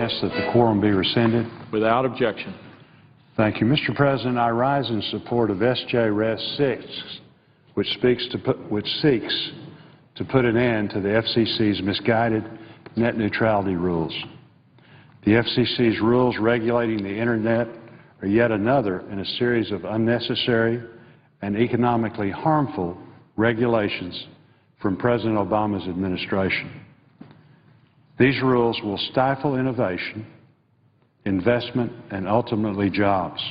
ask that the quorum be rescinded. Without objection. Thank you. Mr. President, I rise in support of S.J. Res. 6, which seeks to put an end to the FCC's misguided net neutrality rules. The FCC's rules regulating the Internet are yet another in a series of unnecessary and economically harmful regulations from President Obama's administration. These rules will stifle innovation, investment, and ultimately jobs.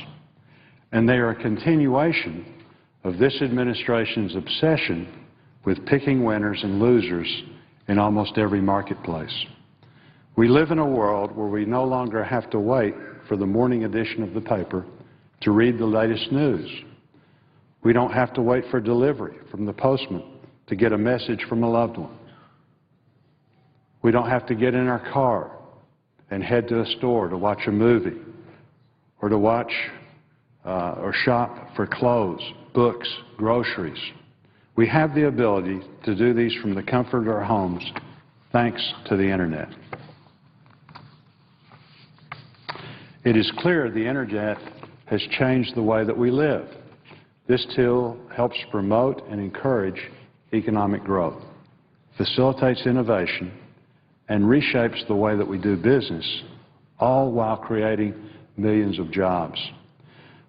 And they are a continuation of this administration's obsession with picking winners and losers in almost every marketplace. We live in a world where we no longer have to wait for the morning edition of the paper to read the latest news. We don't have to wait for delivery from the postman to get a message from a loved one. We don't have to get in our car and head to a store to watch a movie or to watch or shop for clothes, books, groceries. We have the ability to do these from the comfort of our homes thanks to the Internet. It is clear the Internet has changed the way that we live. This tool helps promote and encourage economic growth, facilitates innovation, and reshapes the way that we do business, all while creating millions of jobs.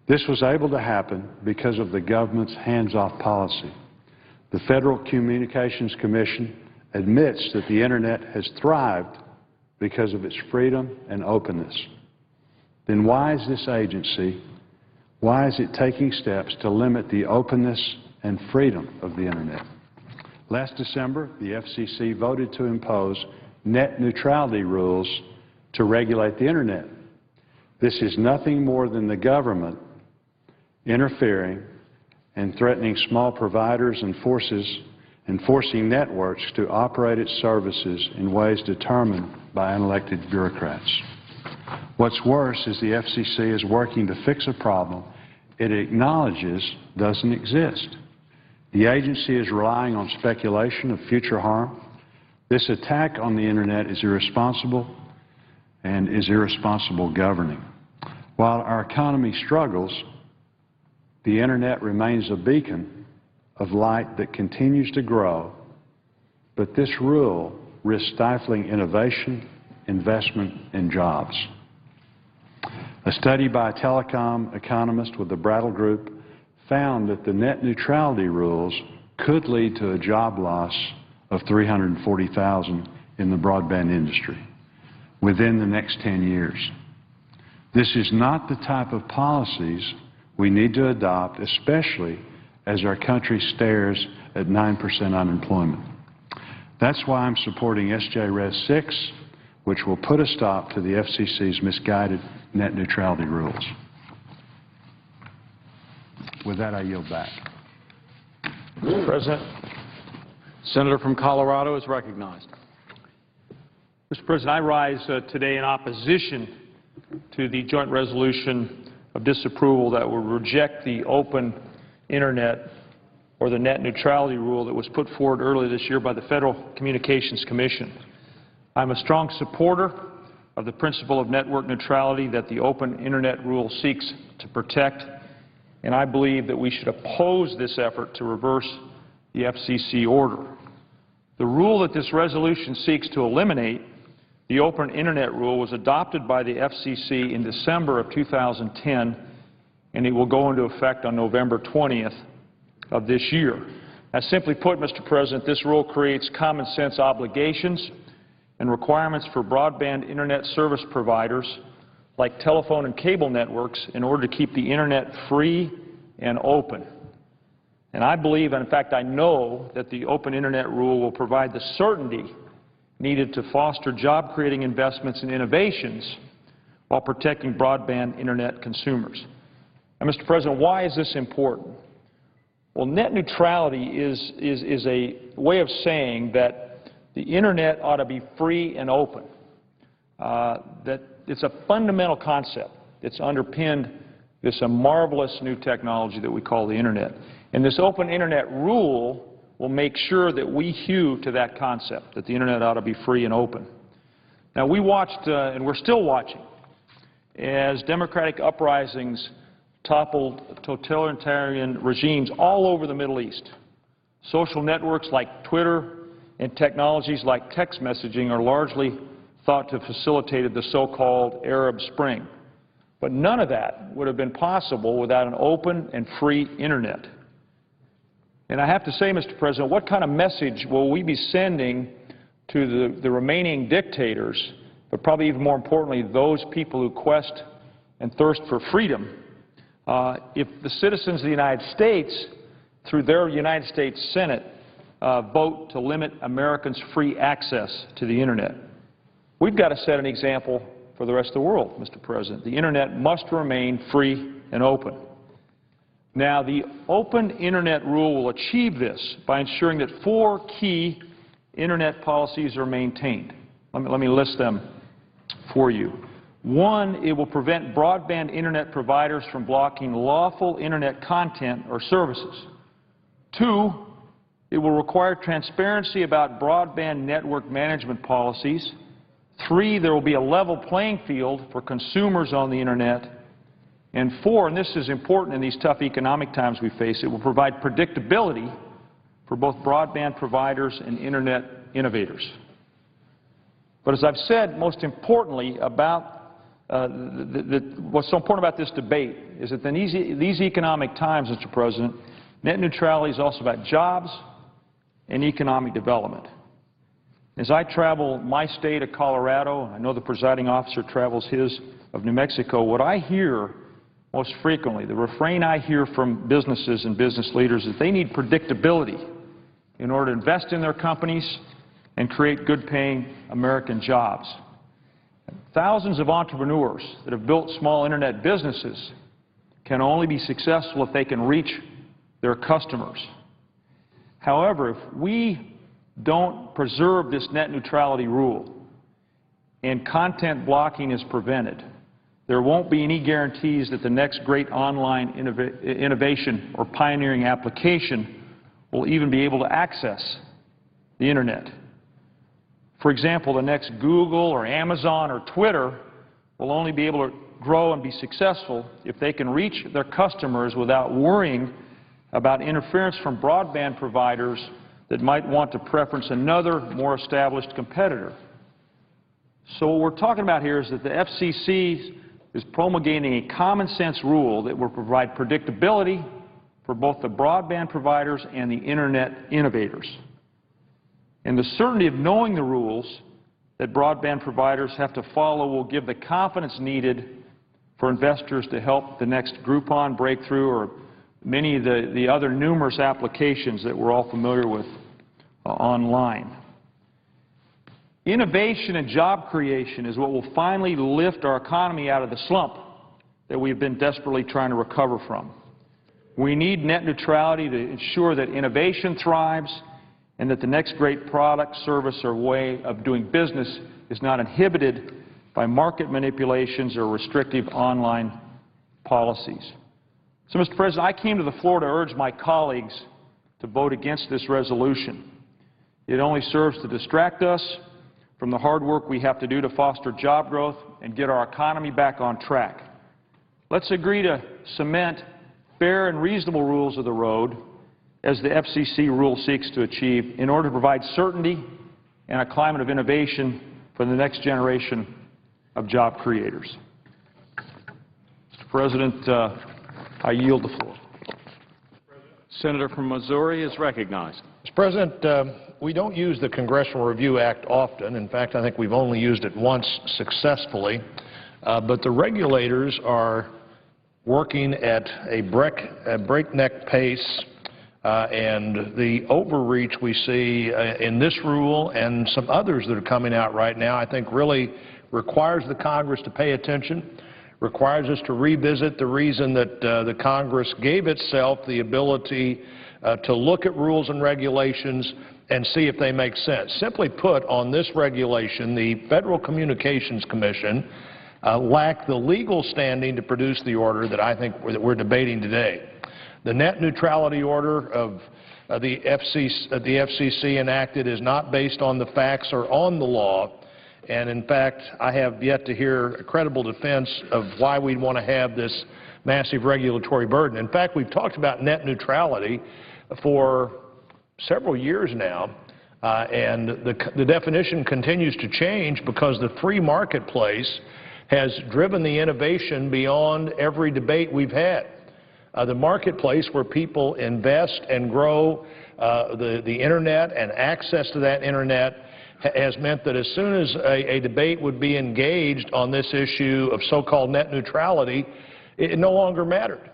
This was able to happen because of the government's hands-off policy. The Federal Communications Commission admits that the Internet has thrived because of its freedom and openness. Then why is this agency, why is it taking steps to limit the openness and freedom of the Internet? Last December, the FCC voted to impose net neutrality rules to regulate the Internet. This is nothing more than the government interfering and threatening small providers and forcing networks to operate its services in ways determined by unelected bureaucrats. What's worse is the FCC is working to fix a problem it acknowledges doesn't exist. The agency is relying on speculation of future harm. This attack on the Internet is irresponsible and is irresponsible governing. While our economy struggles, the Internet remains a beacon of light that continues to grow, but this rule risks stifling innovation, investment, and jobs. A study by a telecom economist with the Brattle Group found that the net neutrality rules could lead to a job loss of 340,000 in the broadband industry within the next 10 years. This is not the type of policies we need to adopt, especially as our country stares at 9% unemployment. That's why I'm supporting S.J. Res. 6, which will put a stop to the FCC's misguided net neutrality rules. With that, I yield back. Mr. President, Senator from Colorado is recognized. Mr. President, I rise today in opposition to the joint resolution of disapproval that will reject the open Internet or the net neutrality rule that was put forward earlier this year by the Federal Communications Commission. I'm a strong supporter of the principle of network neutrality that the open Internet rule seeks to protect, and I believe that we should oppose this effort to reverse the FCC order. The rule that this resolution seeks to eliminate, the open Internet rule, was adopted by the FCC in December of 2010, and it will go into effect on November 20th of this year. As simply put, Mr. President, this rule creates common sense obligations and requirements for broadband Internet service providers like telephone and cable networks in order to keep the Internet free and open. And I believe, and in fact I know, that the open Internet rule will provide the certainty needed to foster job-creating investments and innovations while protecting broadband Internet consumers. And Mr. President, why is this important? Well, net neutrality is a way of saying that the Internet ought to be free and open. That it's a fundamental concept that's underpinned this marvelous new technology that we call the Internet. And this open Internet rule will make sure that we hew to that concept, that the Internet ought to be free and open. Now, we watched, and we're still watching, as democratic uprisings toppled totalitarian regimes all over the Middle East. Social networks like Twitter and technologies like text messaging are largely thought to have facilitated the so-called Arab Spring. But none of that would have been possible without an open and free Internet. And I have to say, Mr. President, what kind of message will we be sending to the remaining dictators, but probably even more importantly, those people who quest and thirst for freedom, if the citizens of the United States, through their United States Senate, vote to limit Americans' free access to the Internet? We've got to set an example for the rest of the world, Mr. President. The Internet must remain free and open. Now, the open Internet rule will achieve this by ensuring that 4 key Internet policies are maintained. Let me list them for you. 1, it will prevent broadband Internet providers from blocking lawful Internet content or services. 2, it will require transparency about broadband network management policies. 3, there will be a level playing field for consumers on the Internet. And 4, and this is important in these tough economic times we face, it will provide predictability for both broadband providers and Internet innovators. But as I've said, most importantly about what's so important about this debate is that in these economic times, Mr. President, net neutrality is also about jobs and economic development. As I travel my state of Colorado, and I know the presiding officer travels his of New Mexico, what I hear most frequently, the refrain I hear from businesses and business leaders is they need predictability in order to invest in their companies and create good-paying American jobs. Thousands of entrepreneurs that have built small Internet businesses can only be successful if they can reach their customers. However, if we don't preserve this net neutrality rule and content blocking is prevented, there won't be any guarantees that the next great online innovation or pioneering application will even be able to access the Internet. For example, the next Google or Amazon or Twitter will only be able to grow and be successful if they can reach their customers without worrying about interference from broadband providers that might want to preference another, more established competitor. So what we're talking about here is that the FCC is promulgating a common-sense rule that will provide predictability for both the broadband providers and the Internet innovators. And the certainty of knowing the rules that broadband providers have to follow will give the confidence needed for investors to help the next Groupon breakthrough or many of the other numerous applications that we're all familiar with online. Innovation and job creation is what will finally lift our economy out of the slump that we've been desperately trying to recover from. We need net neutrality to ensure that innovation thrives and that the next great product, service, or way of doing business is not inhibited by market manipulations or restrictive online policies. So, Mr. President, I came to the floor to urge my colleagues to vote against this resolution. It only serves to distract us from the hard work we have to do to foster job growth and get our economy back on track. Let's agree to cement fair and reasonable rules of the road as the FCC rule seeks to achieve in order to provide certainty and a climate of innovation for the next generation of job creators. Mr. President, I yield the floor. Senator from Missouri is recognized. Mr. President, we don't use the Congressional Review Act often. In fact, I think we've only used it once successfully. But the regulators are working at a breakneck pace, and the overreach we see in this rule and some others that are coming out right now, I think really requires the Congress to pay attention, requires us to revisit the reason that the Congress gave itself the ability to look at rules and regulations and see if they make sense. Simply put, on this regulation, the Federal Communications Commission lacked the legal standing to produce the order that I think we're debating today. The net neutrality order of the FCC enacted is not based on the facts or on the law, And in fact, I have yet to hear a credible defense of why we'd want to have this massive regulatory burden. In fact, we've talked about net neutrality for several years now, and the definition continues to change because the free marketplace has driven the innovation beyond every debate we've had. The marketplace where people invest and grow the Internet and access to that Internet has meant that as soon as a debate would be engaged on this issue of so-called net neutrality, it no longer mattered.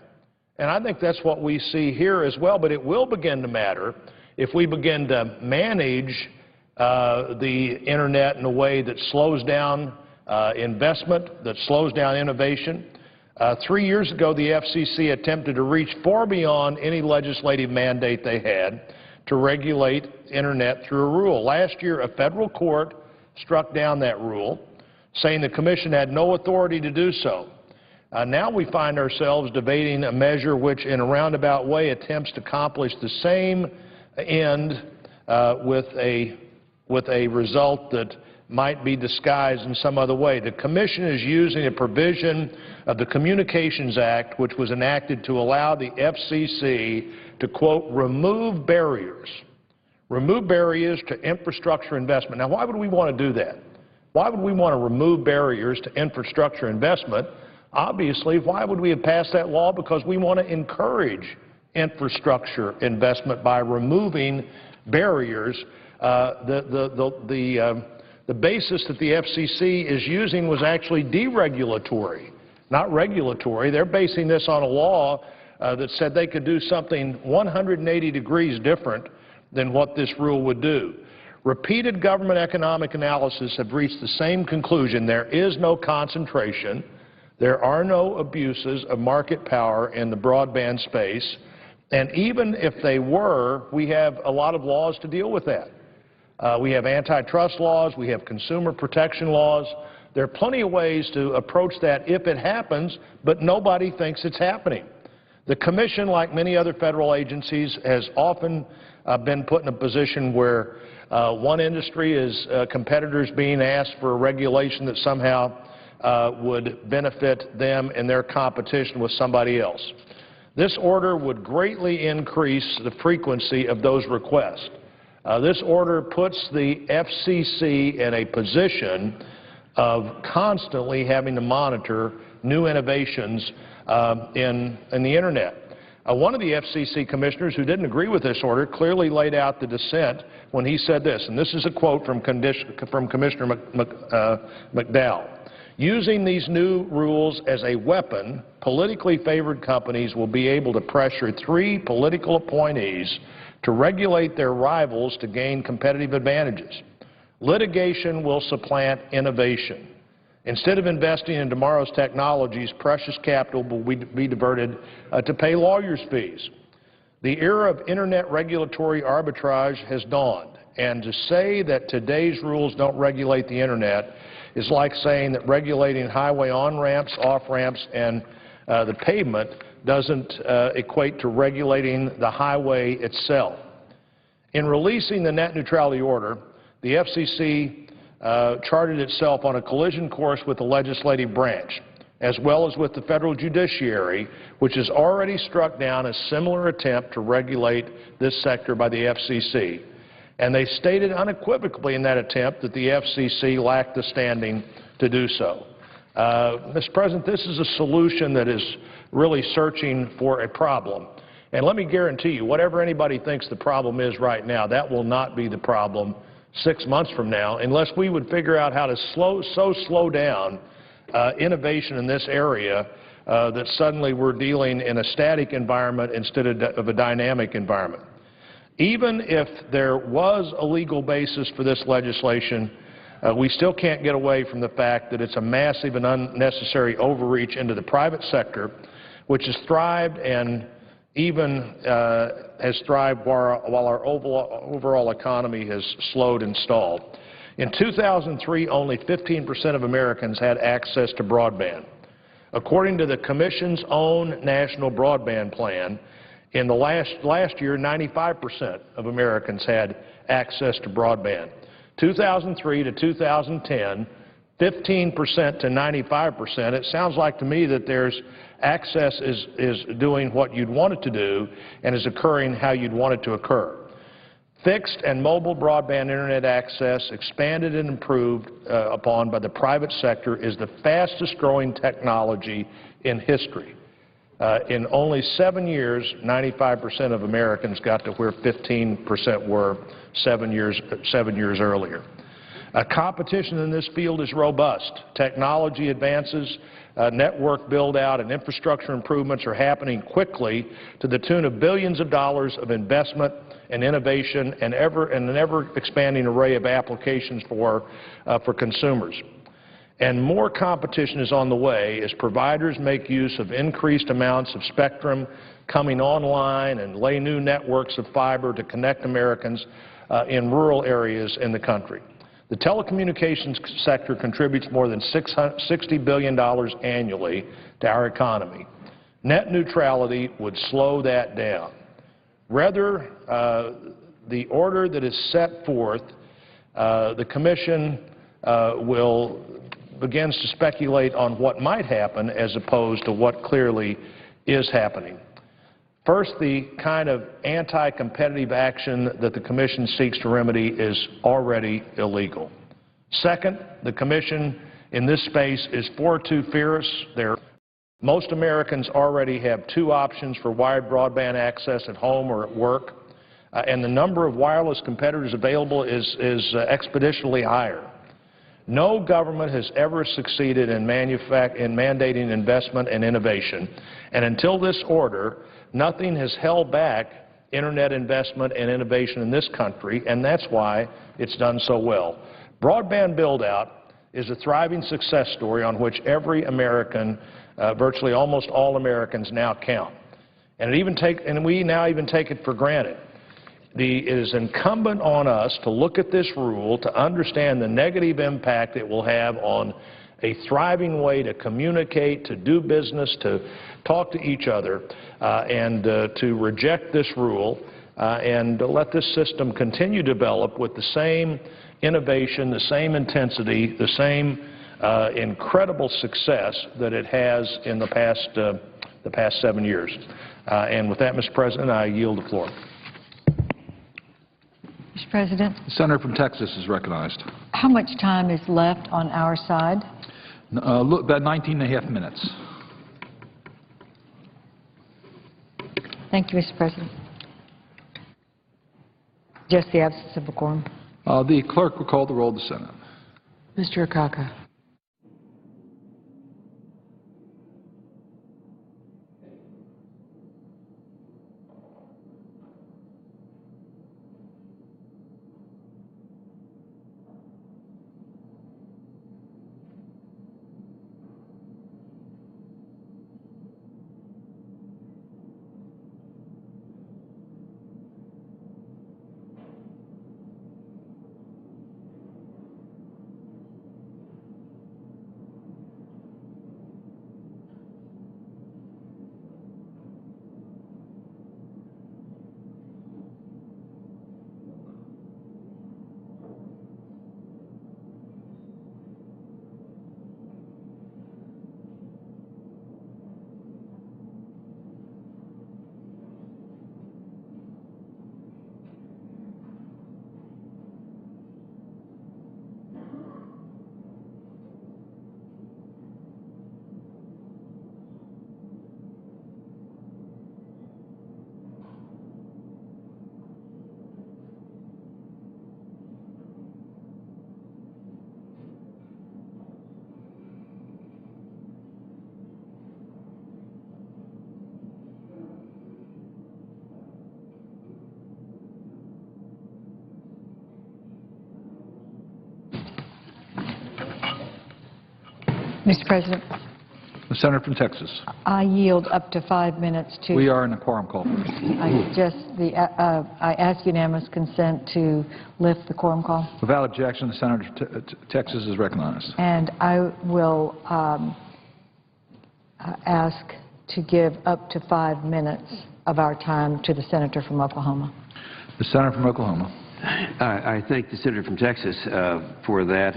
And I think that's what we see here as well, but it will begin to matter if we begin to manage the Internet in a way that slows down investment, that slows down innovation. 3 years ago, the FCC attempted to reach far beyond any legislative mandate they had to regulate Internet through a rule. Last year, a federal court struck down that rule, saying the Commission had no authority to do so. Now we find ourselves debating a measure which, in a roundabout way, attempts to accomplish the same end with a result that might be disguised in some other way. The Commission is using a provision of the Communications Act, which was enacted to allow the FCC to, quote, remove barriers to infrastructure investment. Now, why would we want to do that? Why would we want to remove barriers to infrastructure investment? Obviously, why would we have passed that law? Because we want to encourage infrastructure investment by removing barriers. The basis that the FCC is using was actually deregulatory, not regulatory. They're basing this on a law that said they could do something 180 degrees different than what this rule would do. Repeated government economic analysis have reached the same conclusion. There is no concentration. There are no abuses of market power in the broadband space. And even if they were, we have a lot of laws to deal with that. We have antitrust laws. We have consumer protection laws. There are plenty of ways to approach that if it happens, but nobody thinks it's happening. The Commission, like many other federal agencies, has often been put in a position where one industry is competitors being asked for a regulation that somehow would benefit them in their competition with somebody else. This order would greatly increase the frequency of those requests. This order puts the FCC in a position of constantly having to monitor new innovations in the Internet. One of the FCC commissioners who didn't agree with this order clearly laid out the dissent when he said this, and this is a quote from Commissioner McDowell. Using these new rules as a weapon, politically favored companies will be able to pressure 3 political appointees to regulate their rivals to gain competitive advantages. Litigation will supplant innovation. Instead of investing in tomorrow's technologies, precious capital will be diverted to pay lawyers' fees. The era of Internet regulatory arbitrage has dawned, and to say that today's rules don't regulate the Internet is like saying that regulating highway on-ramps, off-ramps, and the pavement doesn't equate to regulating the highway itself. In releasing the net neutrality order, the FCC charted itself on a collision course with the legislative branch, as well as with the federal judiciary, which has already struck down a similar attempt to regulate this sector by the FCC. And they stated unequivocally in that attempt that the FCC lacked the standing to do so. Mr. President, this is a solution that is really searching for a problem. And let me guarantee you, whatever anybody thinks the problem is right now, that will not be the problem 6 months from now, unless we would figure out how to slow down innovation in this area that suddenly we're dealing in a static environment instead of a dynamic environment. Even if there was a legal basis for this legislation, we still can't get away from the fact that it's a massive and unnecessary overreach into the private sector, which has thrived and even has thrived while our overall economy has slowed and stalled. In 2003, only 15% of Americans had access to broadband. According to the Commission's own national broadband plan, in the last year, 95% of Americans had access to broadband. 2003 to 2010, 15% to 95%. It sounds like to me that there's access is doing what you'd want it to do and is occurring how you'd want it to occur. Fixed and mobile broadband internet access, expanded and improved upon by the private sector, is the fastest growing technology in history. In only 7 years, 95% of Americans got to where 15% were 7 years earlier. Competition in this field is robust. Technology advances, network build-out, and infrastructure improvements are happening quickly to the tune of billions of dollars of investment and innovation and an ever-expanding array of applications for consumers. And more competition is on the way as providers make use of increased amounts of spectrum coming online and lay new networks of fiber to connect Americans in rural areas in the country. The telecommunications sector contributes more than $60 billion annually to our economy. Net neutrality would slow that down. Rather, the order that is set forth, the Commission begins to speculate on what might happen as opposed to what clearly is happening. First, the kind of anti-competitive action that the Commission seeks to remedy is already illegal. Second, the Commission in this space is far too fierce. Most Americans already have 2 options for wired broadband access at home or at work, and the number of wireless competitors available is exponentially higher. No government has ever succeeded in mandating investment and innovation, and until this order, nothing has held back internet investment and innovation in this country, and that's why it's done so well. Broadband build-out is a thriving success story on which every American, virtually almost all Americans, now count. And we now even take it for granted. It is incumbent on us to look at this rule, to understand the negative impact it will have on a thriving way to communicate, to do business, to talk to each other, and to reject this rule and let this system continue to develop with the same innovation, the same intensity, the same incredible success that it has in the past 7 years. And with that, Mr. President, I yield the floor. Mr. President. The senator from Texas is recognized. How much time is left on our side? About 19 and a half minutes. Thank you, Mr. President. Just the absence of a quorum. The clerk will call the roll of the Senate. Mr. Akaka. Mr. President. The senator from Texas. I yield up to 5 minutes to... We are in a quorum call. I ask unanimous consent to lift the quorum call. Without objection, the senator from Texas is recognized. And I will ask to give up to 5 minutes of our time to the senator from Oklahoma. The senator from Oklahoma. I thank the senator from Texas for that.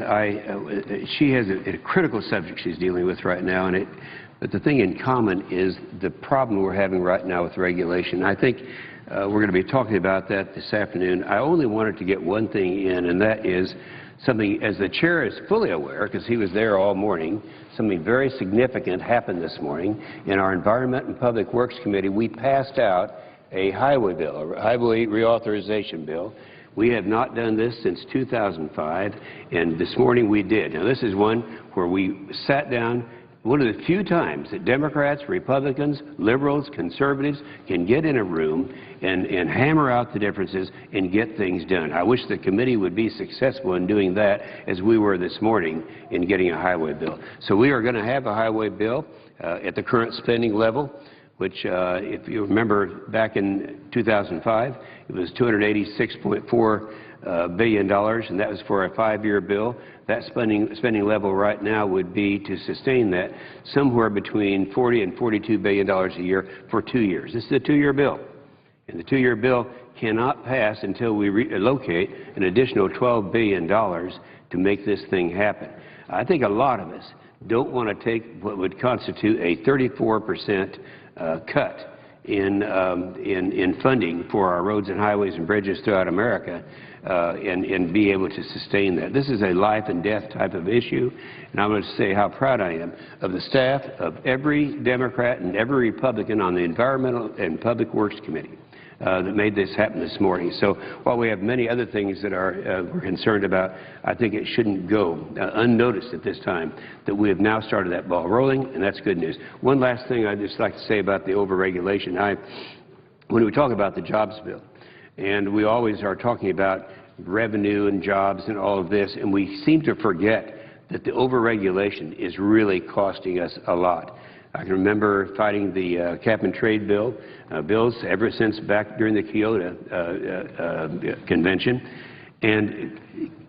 She has a critical subject she's dealing with right now, but the thing in common is the problem we're having right now with regulation. I think we're going to be talking about that this afternoon. I only wanted to get one thing in, and that is something, as the chair is fully aware, because he was there all morning, something very significant happened this morning. In our Environment and Public Works Committee, we passed out a highway bill, a highway reauthorization bill. We have not done this since 2005, and this morning we did. Now, this is one where we sat down, one of the few times that Democrats, Republicans, liberals, conservatives can get in a room and hammer out the differences and get things done. I wish the committee would be successful in doing that as we were this morning in getting a highway bill. So we are going to have a highway bill at the current spending level, which, if you remember back in 2005, it was $286.4 billion, and that was for a 5-year bill. That spending level right now would be, to sustain that, somewhere between $40 and $42 billion a year for 2 years. This is a 2-year bill, and the 2-year bill cannot pass until we relocate an additional $12 billion to make this thing happen. I think a lot of us don't want to take what would constitute a 34% cut in funding for our roads and highways and bridges throughout America and be able to sustain that. This is a life and death type of issue, and I'm going to say how proud I am of the staff of every Democrat and every Republican on the Environmental and Public Works Committee that made this happen this morning. So while we have many other things that we're concerned about, I think it shouldn't go unnoticed at this time that we have now started that ball rolling, and that's good news. One last thing I'd just like to say about the overregulation. When we talk about the jobs bill, and we always are talking about revenue and jobs and all of this, and we seem to forget that the overregulation is really costing us a lot. I can remember fighting the cap-and-trade bills ever since back during the Kyoto Convention, and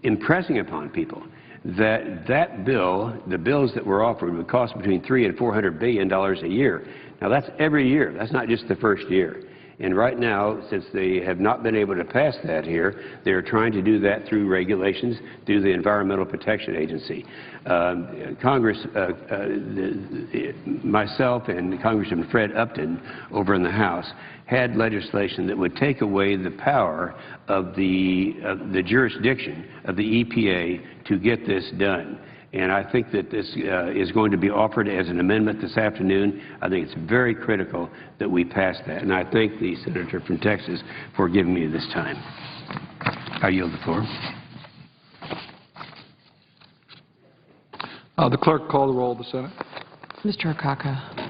impressing upon people that the bills that were offered would cost between $300 and $400 billion a year. Now, that's every year. That's not just the first year. And right now, since they have not been able to pass that here, they are trying to do that through regulations, through the Environmental Protection Agency. Congress, myself and Congressman Fred Upton over in the House had legislation that would take away the power of the jurisdiction of the EPA to get this done. And I think that this is going to be offered as an amendment this afternoon. I think it's very critical that we pass that. And I thank the senator from Texas for giving me this time. I yield the floor. The clerk call the roll of the Senate. Mr. Akaka.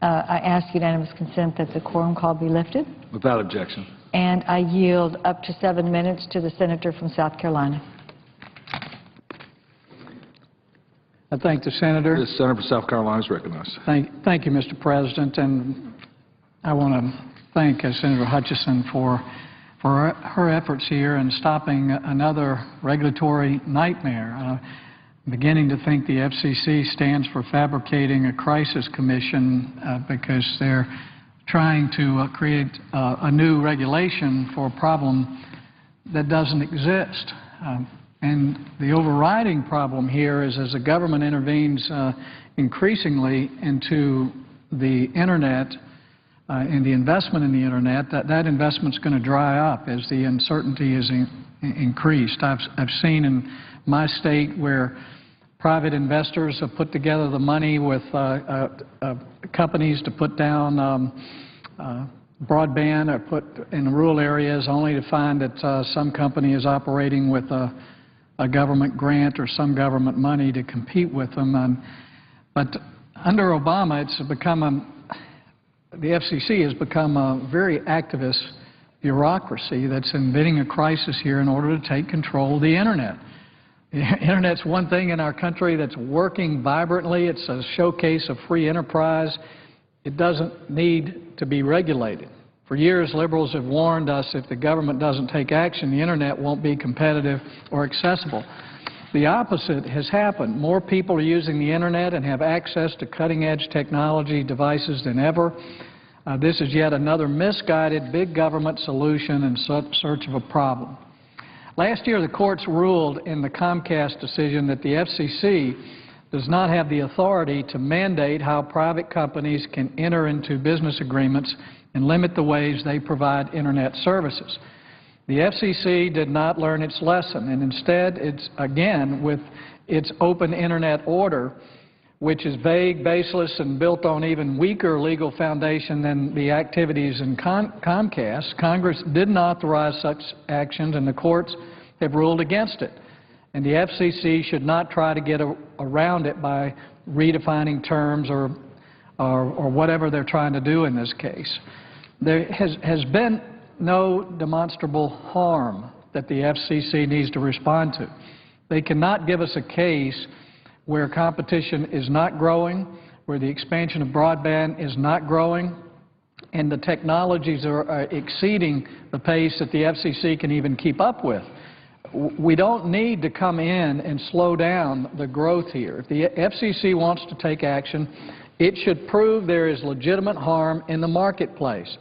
I ask unanimous consent that the quorum call be lifted, Without objection. and I yield up to 7 minutes to the senator from South Carolina. I thank the senator. The senator from South Carolina is recognized. Thank you, Mr. President, and I want to thank Senator Hutchison for for her efforts here in stopping another regulatory nightmare. I'm beginning to think the FCC stands for Fabricating a Crisis Commission because they're trying to create a new regulation for a problem that doesn't exist. And the overriding problem here is as the government intervenes increasingly into the Internet and the investment in the Internet, that investment's going to dry up as the uncertainty is increased. I've seen in my state where private investors have put together the money with companies to put down broadband or put in rural areas only to find that some company is operating with a government grant or some government money to compete with them. But under Obama, the FCC has become a very activist bureaucracy that's inventing a crisis here in order to take control of the Internet. The Internet's one thing in our country that's working vibrantly. It's a showcase of free enterprise. It doesn't need to be regulated. For years, liberals have warned us if the government doesn't take action, the Internet won't be competitive or accessible. The opposite has happened. More people are using the Internet and have access to cutting-edge technology devices than ever. This is yet another misguided big government solution in search of a problem. Last year, the courts ruled in the Comcast decision that the FCC does not have the authority to mandate how private companies can enter into business agreements and limit the ways they provide Internet services. The FCC did not learn its lesson, and instead, it's again with its open Internet order, which is vague, baseless, and built on even weaker legal foundation than the activities in Comcast. Congress didn't authorize such actions, and the courts have ruled against it. And the FCC should not try to get around it by redefining terms or whatever they're trying to do in this case. There has been no demonstrable harm that the FCC needs to respond to. They cannot give us a case where competition is not growing, where the expansion of broadband is not growing, and the technologies are exceeding the pace that the FCC can even keep up with. We don't need to come in and slow down the growth here. If the FCC wants to take action, it should prove there is legitimate harm in the marketplace.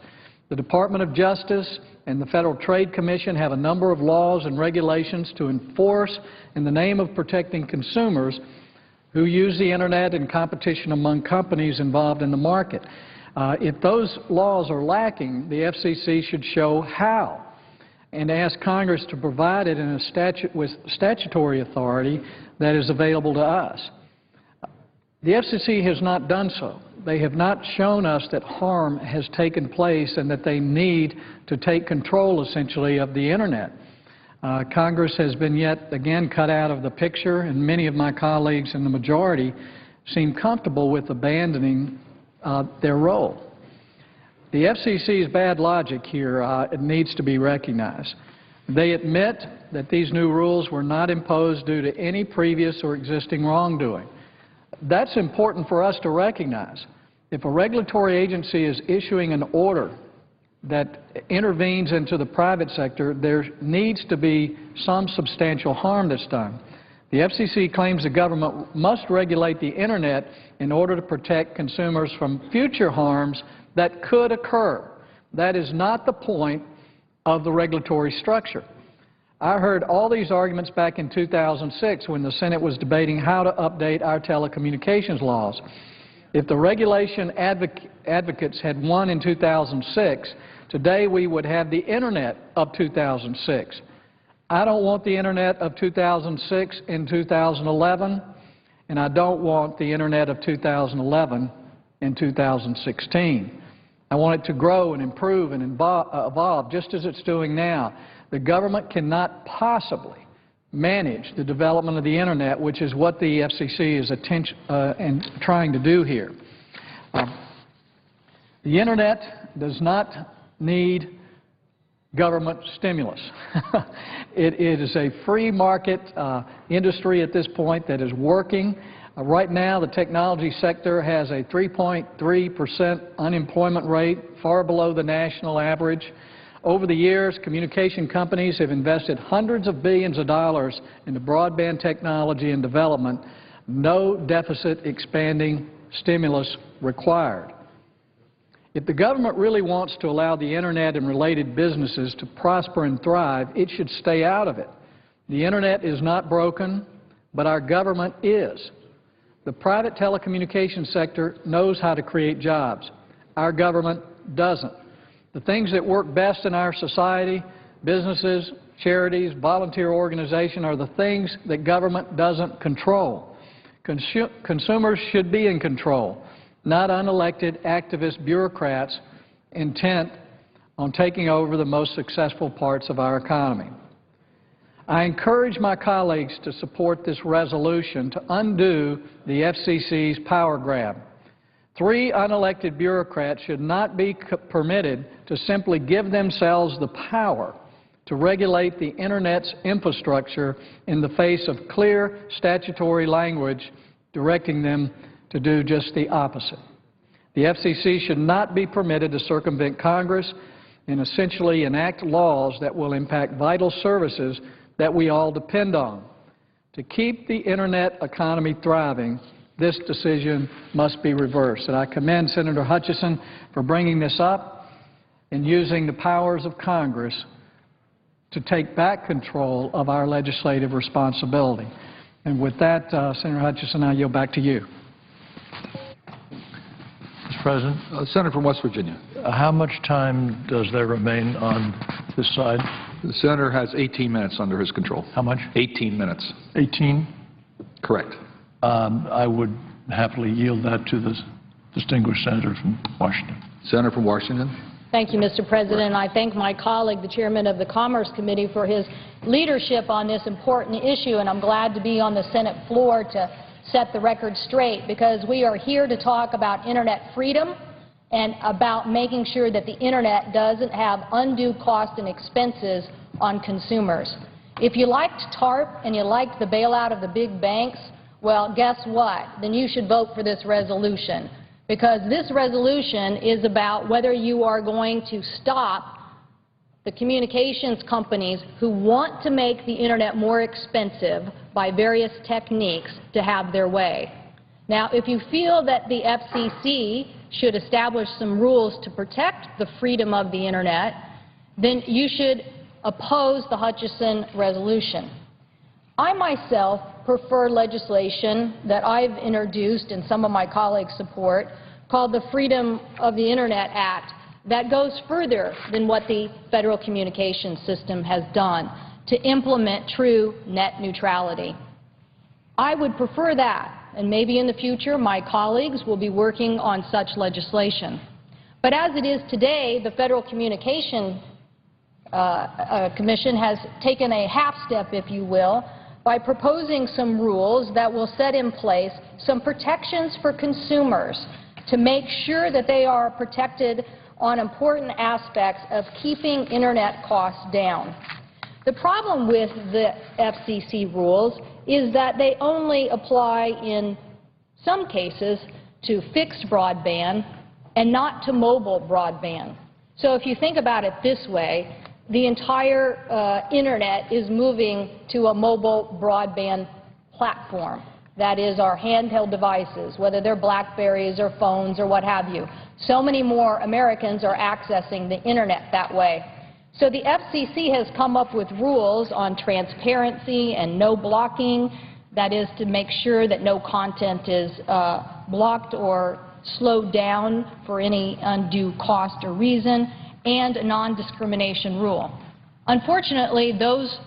The Department of Justice and the Federal Trade Commission have a number of laws and regulations to enforce in the name of protecting consumers who use the Internet and competition among companies involved in the market. If those laws are lacking, the FCC should show how and ask Congress to provide it in a statute with statutory authority that is available to us. The FCC has not done so. They have not shown us that harm has taken place and that they need to take control, essentially, of the Internet. Congress has been yet again cut out of the picture, and many of my colleagues in the majority seem comfortable with abandoning their role. The FCC's bad logic here it needs to be recognized. They admit that these new rules were not imposed due to any previous or existing wrongdoing. That's important for us to recognize. If a regulatory agency is issuing an order that intervenes into the private sector, there needs to be some substantial harm that's done. The FCC claims the government must regulate the Internet in order to protect consumers from future harms that could occur. That is not the point of the regulatory structure. I heard all these arguments back in 2006 when the Senate was debating how to update our telecommunications laws. If the regulation advocates had won in 2006, today we would have the Internet of 2006. I don't want the Internet of 2006 in 2011, and I don't want the Internet of 2011 in 2016. I want it to grow and improve and evolve just as it's doing now. The government cannot possibly manage the development of the Internet, which is what the FCC is trying to do here. The Internet does not need government stimulus. It is a free market industry at this point that is working. Right now, the technology sector has a 3.3% unemployment rate, far below the national average. Over the years, communication companies have invested hundreds of billions of dollars into broadband technology and development, no deficit expanding stimulus required. If the government really wants to allow the Internet and related businesses to prosper and thrive, it should stay out of it. The Internet is not broken, but our government is. The private telecommunications sector knows how to create jobs. Our government doesn't. The things that work best in our society, businesses, charities, volunteer organizations, are the things that government doesn't control. Consumers should be in control, not unelected activist bureaucrats intent on taking over the most successful parts of our economy. I encourage my colleagues to support this resolution to undo the FCC's power grab. 3 unelected bureaucrats should not be permitted to simply give themselves the power to regulate the Internet's infrastructure in the face of clear statutory language directing them to do just the opposite. The FCC should not be permitted to circumvent Congress and essentially enact laws that will impact vital services that we all depend on. To keep the Internet economy thriving, this decision must be reversed. And I commend Senator Hutchison for bringing this up and using the powers of Congress to take back control of our legislative responsibility. And with that, Senator Hutchison, I yield back to you. Mr. President, Senator from West Virginia. how much time does there remain on this side? The senator has 18 minutes under his control. How much? 18 minutes. 18? Correct. I would happily yield that to the distinguished senator from Washington. Senator from Washington. Thank you, Mr. President. I thank my colleague, the chairman of the Commerce Committee, for his leadership on this important issue, and I'm glad to be on the Senate floor to set the record straight, because we are here to talk about Internet freedom and about making sure that the Internet doesn't have undue cost and expenses on consumers. If you liked TARP and you liked the bailout of the big banks, well, guess what? Then you should vote for this resolution, because this resolution is about whether you are going to stop the communications companies who want to make the Internet more expensive by various techniques to have their way. Now, if you feel that the FCC should establish some rules to protect the freedom of the Internet, then you should oppose the Hutchison resolution. I myself prefer legislation that I've introduced and some of my colleagues support called the Freedom of the Internet Act that goes further than what the Federal Communications System has done to implement true net neutrality. I would prefer that, and maybe in the future my colleagues will be working on such legislation. But as it is today, the Federal Communications Commission has taken a half step, if you will, by proposing some rules that will set in place some protections for consumers to make sure that they are protected on important aspects of keeping Internet costs down. The problem with the FCC rules is that they only apply in some cases to fixed broadband and not to mobile broadband. So if you think about it this way, the entire Internet is moving to a mobile broadband platform. That is our handheld devices, whether they're BlackBerries or phones or what have you. So many more Americans are accessing the Internet that way. So the FCC has come up with rules on transparency and no blocking, that is to make sure that no content is blocked or slowed down for any undue cost or reason, and a non-discrimination rule. Unfortunately, those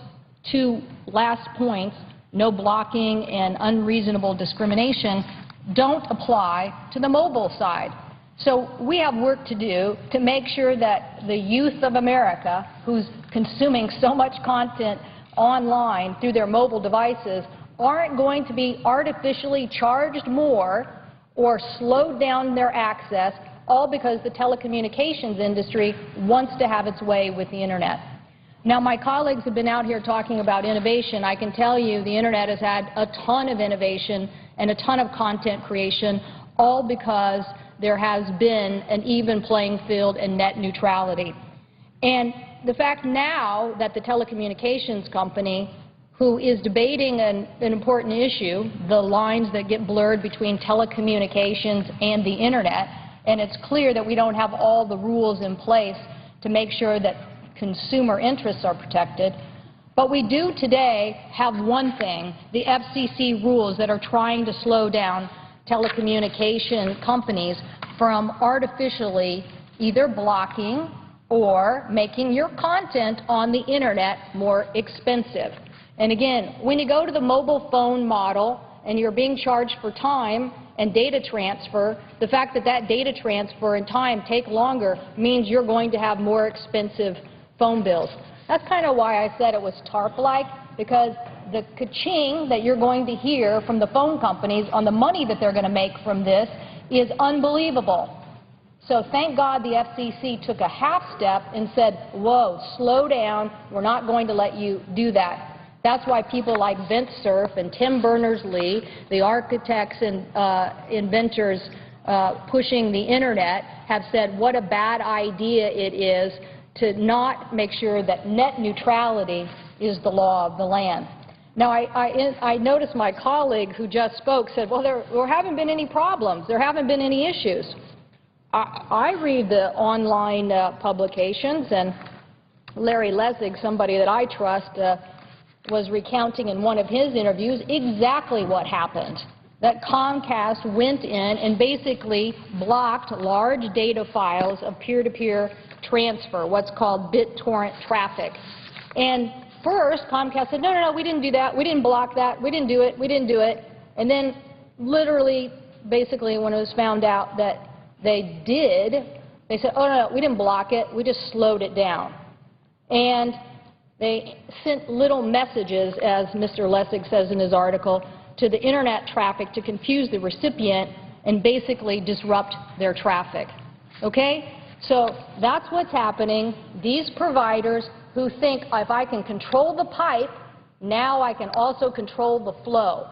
two last points, no blocking and unreasonable discrimination, don't apply to the mobile side. So we have work to do to make sure that the youth of America, who's consuming so much content online through their mobile devices, aren't going to be artificially charged more or slowed down their access, all because the telecommunications industry wants to have its way with the Internet. Now, my colleagues have been out here talking about innovation. I can tell you the Internet has had a ton of innovation and a ton of content creation, all because there has been an even playing field and net neutrality. And the fact now that the telecommunications company, who is debating an important issue, the lines that get blurred between telecommunications and the Internet, and it's clear that we don't have all the rules in place to make sure that consumer interests are protected. But we do today have one thing, the FCC rules that are trying to slow down telecommunication companies from artificially either blocking or making your content on the Internet more expensive. And again, when you go to the mobile phone model and you're being charged for time and data transfer, the fact that that data transfer and time take longer means you're going to have more expensive phone bills. That's kind of why I said it was TARP-like, because the ka-ching that you're going to hear from the phone companies on the money that they're going to make from this is unbelievable. So thank God the FCC took a half step and said, whoa, slow down, we're not going to let you do that. That's why people like Vint Cerf and Tim Berners-Lee, the architects and inventors pushing the Internet, have said what a bad idea it is to not make sure that net neutrality is the law of the land. Now, I noticed my colleague who just spoke said, well, there haven't been any problems. There haven't been any issues. I read the online publications, and Larry Lessig, somebody that I trust, was recounting in one of his interviews exactly what happened, that Comcast went in and basically blocked large data files of peer-to-peer transfer, what's called BitTorrent traffic. And first, Comcast said, no, we didn't do that, we didn't block that, we didn't do it. And then literally, basically, when it was found out that they did, they said, oh, no, we didn't block it, we just slowed it down. And they sent little messages, as Mr. Lessig says in his article, to the Internet traffic to confuse the recipient and basically disrupt their traffic. Okay? So that's what's happening. These providers who think if I can control the pipe, now I can also control the flow.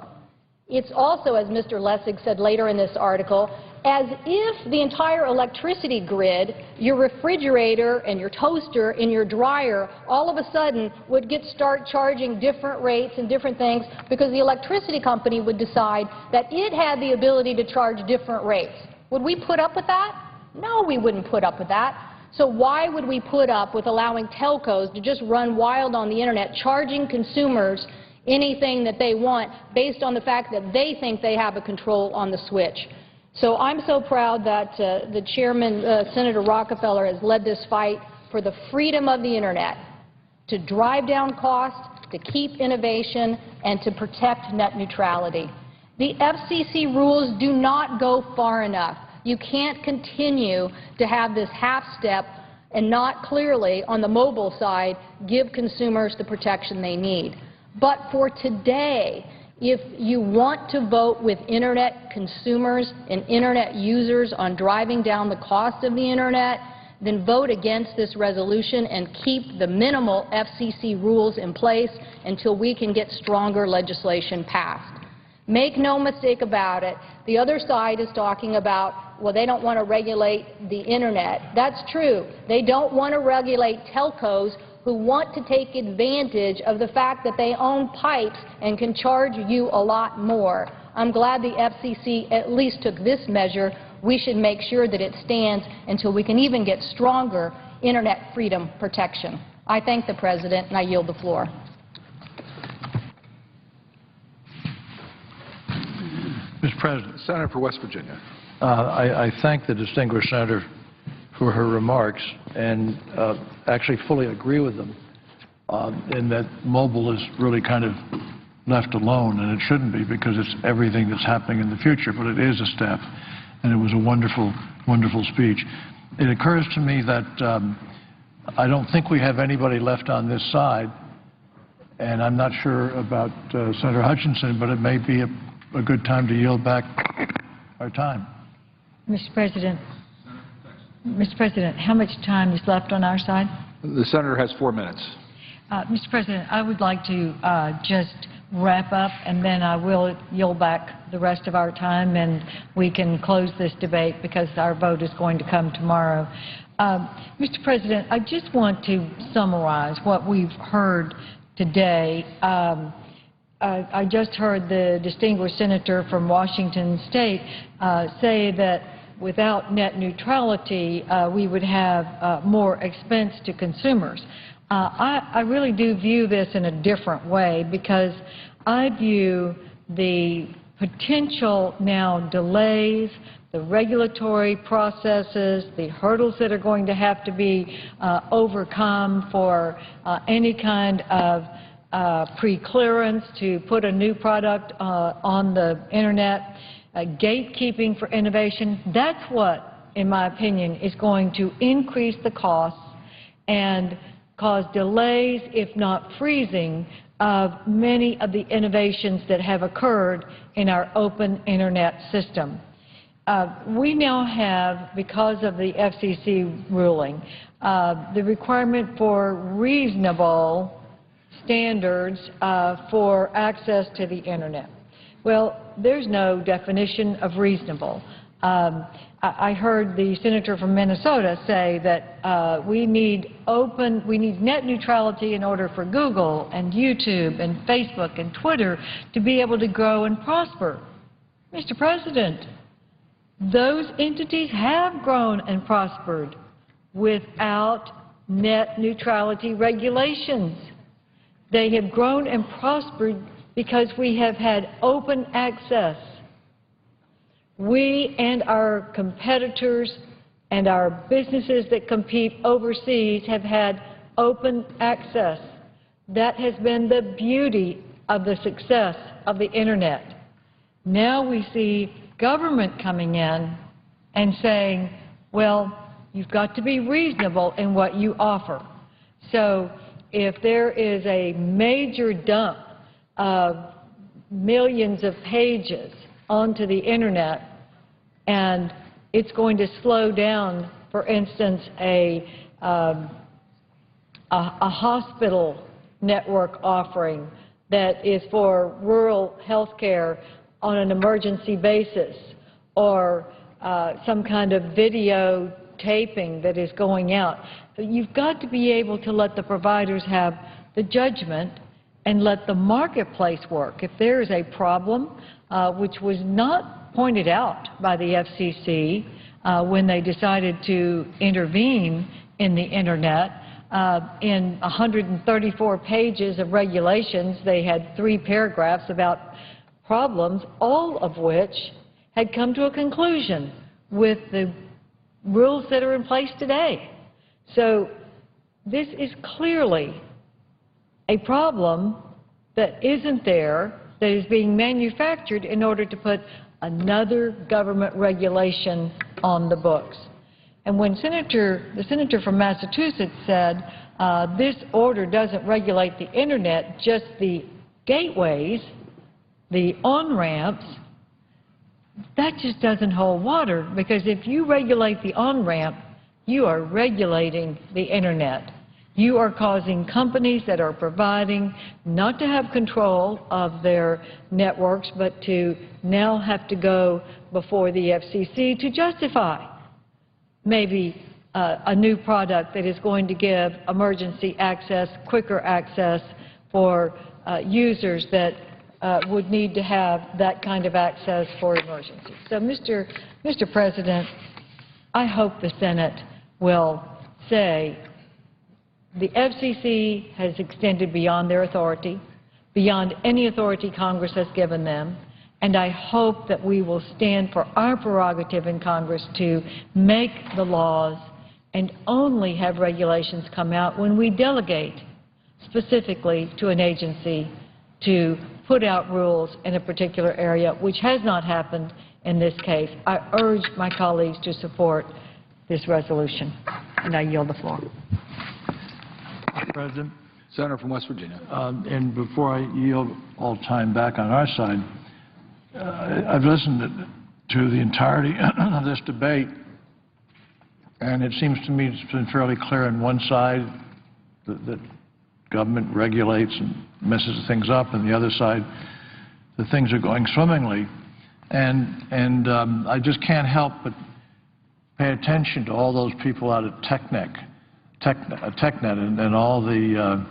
It's also, as Mr. Lessig said later in this article, as if the entire electricity grid, your refrigerator and your toaster and your dryer, all of a sudden would start charging different rates and different things because the electricity company would decide that it had the ability to charge different rates. Would we put up with that? No, we wouldn't put up with that. So why would we put up with allowing telcos to just run wild on the Internet, charging consumers anything that they want based on the fact that they think they have a control on the switch? So I'm so proud that the chairman, Senator Rockefeller, has led this fight for the freedom of the Internet, to drive down costs, to keep innovation, and to protect net neutrality. The FCC rules do not go far enough. You can't continue to have this half step and not clearly, on the mobile side, give consumers the protection they need. But for today, if you want to vote with Internet consumers and Internet users on driving down the cost of the Internet, then vote against this resolution and keep the minimal FCC rules in place until we can get stronger legislation passed. Make no mistake about it, the other side is talking about, well, they don't want to regulate the Internet. That's true. They don't want to regulate telcos who want to take advantage of the fact that they own pipes and can charge you a lot more. I'm glad the FCC at least took this measure. We should make sure that it stands until we can even get stronger Internet freedom protection. I thank the President, and I yield the floor. Mr. President. Senator for West Virginia. I thank the distinguished senator for her remarks and actually fully agree with them in that mobile is really kind of left alone, and it shouldn't be because it's everything that's happening in the future, but it is a step, and it was a wonderful, wonderful speech. It occurs to me that I don't think we have anybody left on this side, and I'm not sure about Senator Hutchinson, but it may be a good time to yield back our time. Mr. President, how much time is left on our side? The senator has 4 minutes. Mr. President, I would like to just wrap up, and then I will yield back the rest of our time, and we can close this debate because our vote is going to come tomorrow. Mr. President, I just want to summarize what we've heard today. I just heard the distinguished senator from Washington State say that without net neutrality, we would have more expense to consumers. I really do view this in a different way because I view the potential now delays, the regulatory processes, the hurdles that are going to have to be overcome for any kind of pre-clearance to put a new product on the Internet, gatekeeping for innovation. That's what, in my opinion, is going to increase the costs and cause delays, if not freezing, of many of the innovations that have occurred in our open Internet system. We now have, because of the FCC ruling, the requirement for reasonable standards for access to the Internet. Well, there's no definition of reasonable. I heard the senator from Minnesota say that we need net neutrality in order for Google and YouTube and Facebook and Twitter to be able to grow and prosper. Mr. President, those entities have grown and prospered without net neutrality regulations. They have grown and prospered because we have had open access. We and our competitors and our businesses that compete overseas have had open access. That has been the beauty of the success of the Internet. Now we see government coming in and saying, well, you've got to be reasonable in what you offer. So if there is a major dump of millions of pages onto the Internet and it's going to slow down, for instance, a hospital network offering that is for rural health care on an emergency basis, or some kind of video taping that is going out. You've got to be able to let the providers have the judgment and let the marketplace work. If there is a problem, which was not pointed out by the FCC when they decided to intervene in the Internet, in 134 pages of regulations, they had 3 paragraphs about problems, all of which had come to a conclusion with the rules that are in place today. So this is clearly a problem that isn't there, that is being manufactured in order to put another government regulation on the books. And when the senator from Massachusetts said this order doesn't regulate the Internet, just the gateways, the on-ramps, that just doesn't hold water, because if you regulate the on-ramp, you are regulating the Internet. You are causing companies that are providing not to have control of their networks, but to now have to go before the FCC to justify maybe a new product that is going to give emergency access, quicker access for users that would need to have that kind of access for emergencies. So, Mr. President, I hope the Senate will say the FCC has extended beyond their authority, beyond any authority Congress has given them, and I hope that we will stand for our prerogative in Congress to make the laws and only have regulations come out when we delegate specifically to an agency to put out rules in a particular area, which has not happened in this case. I urge my colleagues to support this resolution, and I yield the floor. President. Senator from West Virginia. And before I yield all time back on our side, I've listened to the entirety of this debate, and it seems to me it's been fairly clear on one side that government regulates and messes things up, and the other side, the things are going swimmingly. And I just can't help but pay attention to all those people out at TechNet and all the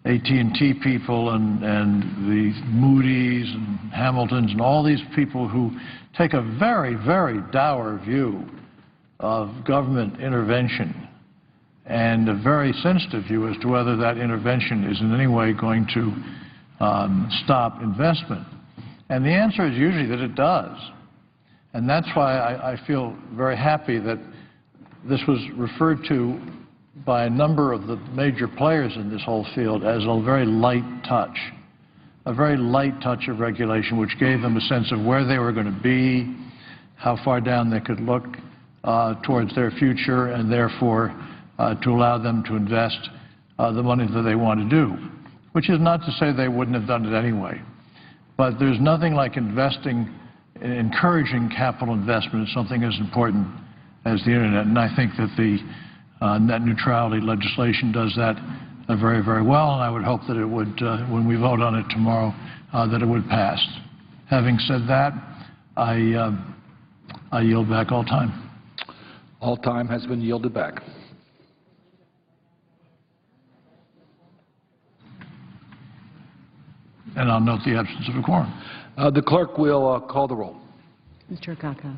AT&T people and the Moody's and Hamiltons and all these people who take a very, very dour view of government intervention and a very sensitive view as to whether that intervention is in any way going to stop investment. And the answer is usually that it does. And that's why I feel very happy that this was referred to by a number of the major players in this whole field as a very light touch of regulation, which gave them a sense of where they were going to be, how far down they could look towards their future, and therefore to allow them to invest the money that they want to do, which is not to say they wouldn't have done it anyway. But there's nothing like investing, encouraging capital investment in something as important as the Internet, and I think that the net neutrality legislation does that very, very well, and I would hope that it would, when we vote on it tomorrow, that it would pass. Having said that, I yield back all time. All time has been yielded back. And I'll note the absence of a quorum. The clerk will call the roll. Mr. Akaka.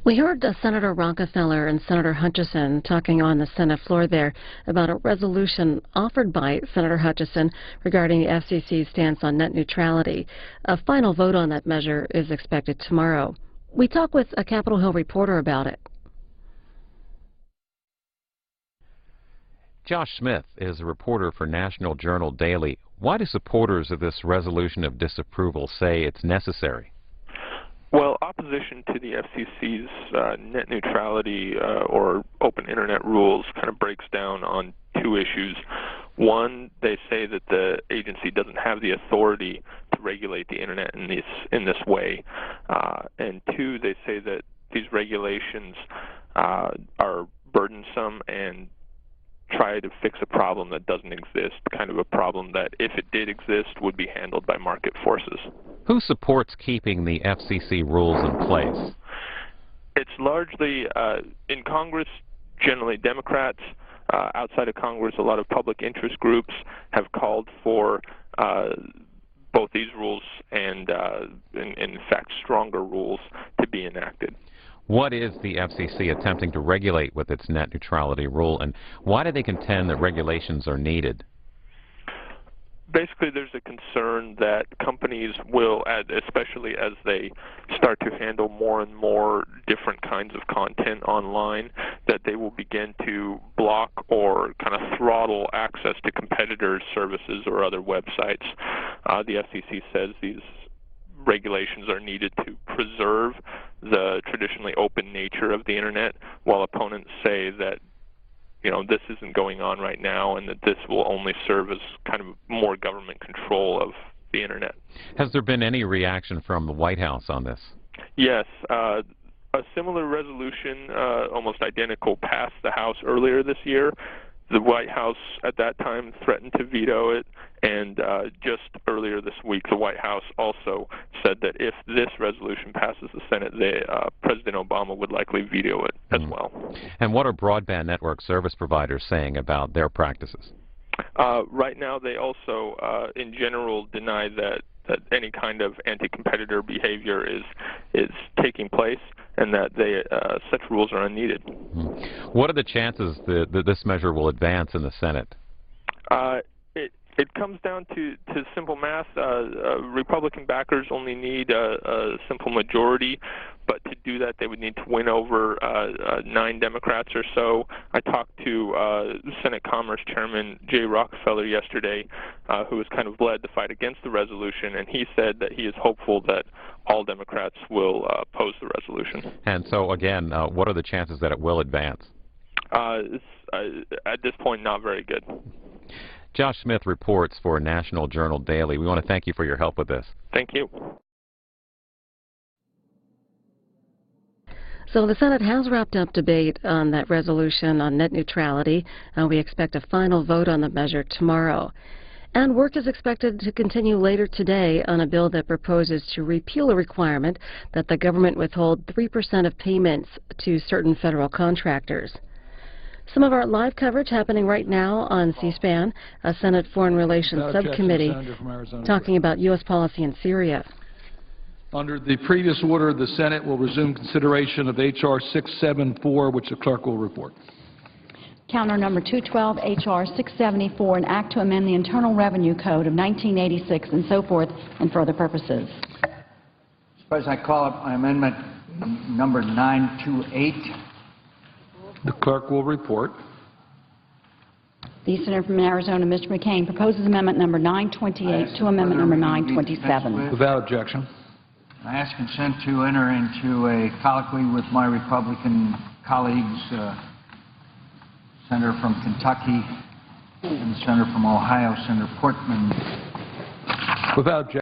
We heard Senator Rockefeller and Senator Hutchison talking on the Senate floor there about a resolution offered by Senator Hutchison regarding the FCC's stance on net neutrality. A final vote on that measure is expected tomorrow. We talked with a Capitol Hill reporter about it. Josh Smith is a reporter for National Journal Daily. Why do supporters of this resolution of disapproval say it's necessary? Well, opposition to the FCC's net neutrality or open internet rules kind of breaks down on two issues. One, they say that the agency doesn't have the authority to regulate the internet in this way, and two, they say that these regulations are burdensome and try to fix a problem that doesn't exist, kind of a problem that, if it did exist, would be handled by market forces. Who supports keeping the FCC rules in place? It's largely in Congress, generally Democrats. Outside of Congress, a lot of public interest groups have called for both these rules and, in fact, stronger rules to be enacted. What is the FCC attempting to regulate with its net neutrality rule, and why do they contend that regulations are needed? Basically, there's a concern that companies will, especially as they start to handle more and more different kinds of content online, that they will begin to block or kind of throttle access to competitors' services or other websites. The FCC says these regulations are needed to preserve the traditionally open nature of the internet, while opponents say that this isn't going on right now and that this will only serve as kind of more government control of the internet. Has there been any reaction from the White House on this? Yes. A similar resolution, almost identical, passed the House earlier this year. The White House at that time threatened to veto it, and just earlier this week the White House also said that if this resolution passes the Senate, President Obama would likely veto it as well. And what are broadband network service providers saying about their practices? Right now they also, in general, deny that any kind of anti-competitor behavior is taking place, and that such rules are unneeded. What are the chances that this measure will advance in the Senate? It comes down to simple math. Republican backers only need a simple majority, but to do that they would need to win over 9 Democrats or so. I talked to Senate Commerce Chairman Jay Rockefeller yesterday, who has kind of led the fight against the resolution, and he said that he is hopeful that all Democrats will oppose the resolution. And so, again, what are the chances that it will advance? At this point, not very good. Josh Smith reports for National Journal Daily. We want to thank you for your help with this. Thank you. So the Senate has wrapped up debate on that resolution on net neutrality. We expect a final vote on the measure tomorrow. And work is expected to continue later today on a bill that proposes to repeal a requirement that the government withhold 3% of payments to certain federal contractors. Some of our live coverage happening right now on C-SPAN, a Senate Foreign Relations Subcommittee talking about U.S. policy in Syria. Under the previous order, the Senate will resume consideration of H.R. 674, which the clerk will report. Counter number 212, H.R. 674, an act to amend the Internal Revenue Code of 1986 and so forth and for other purposes. Mr. President, I call up amendment number 928. The clerk will report. The senator from Arizona, Mr. McCain, proposes amendment number 928 to amendment number 927. Without objection. I ask consent to enter into a colloquy with my Republican colleagues, Senator from Kentucky and the Senator from Ohio, Senator Portman. Without objection.